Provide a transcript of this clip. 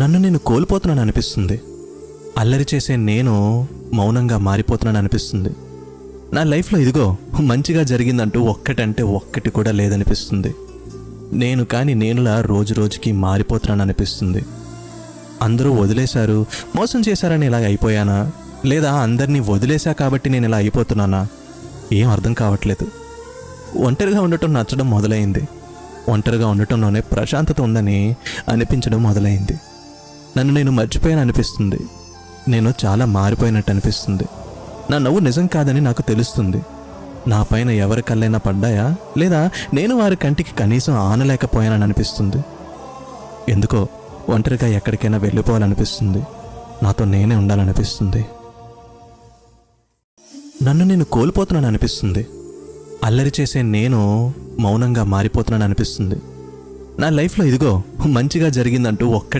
నన్ను నేను కోల్పోతున్నాను అనిపిస్తుంది. అల్లరి చేసే నేను మౌనంగా మారిపోతున్నాను అనిపిస్తుంది. నా లైఫ్లో ఇదిగో మంచిగా జరిగిందంటూ ఒక్కటంటే ఒక్కటి కూడా లేదనిపిస్తుంది. నేను కాని నేనులా రోజు రోజుకి మారిపోతున్నాను అనిపిస్తుంది. అందరూ వదిలేశారు, మోసం చేశారని ఇలా అయిపోయానా, లేదా అందరినీ వదిలేశా కాబట్టి నేను ఇలా అయిపోతున్నానా, ఏం అర్థం కావట్లేదు. ఒంటరిగా ఉండటం నచ్చడం మొదలైంది. ఒంటరిగా ఉండటంలోనే ప్రశాంతత ఉందని అనిపించడం మొదలైంది. నన్ను నేను మర్చిపోయాను అనిపిస్తుంది. నేను చాలా మారిపోయినట్టు అనిపిస్తుంది. నా నవ్వు నిజం కాదని నాకు తెలుస్తుంది. నా పైన ఎవరి కళ్ళైనా పడ్డాయా, లేదా నేను వారి కంటికి కనీసం ఆనలేకపోయానని అనిపిస్తుంది. ఎందుకో ఒంటరిగా ఎక్కడికైనా వెళ్ళిపోవాలనిపిస్తుంది. నాతో నేనే ఉండాలనిపిస్తుంది. నన్ను నేను కోల్పోతున్నాను అనిపిస్తుంది. అల్లరి చేసే నేను మౌనంగా మారిపోతున్నాను అనిపిస్తుంది. నా లైఫ్లో ఇదిగో మంచిగా జరిగిందంటూ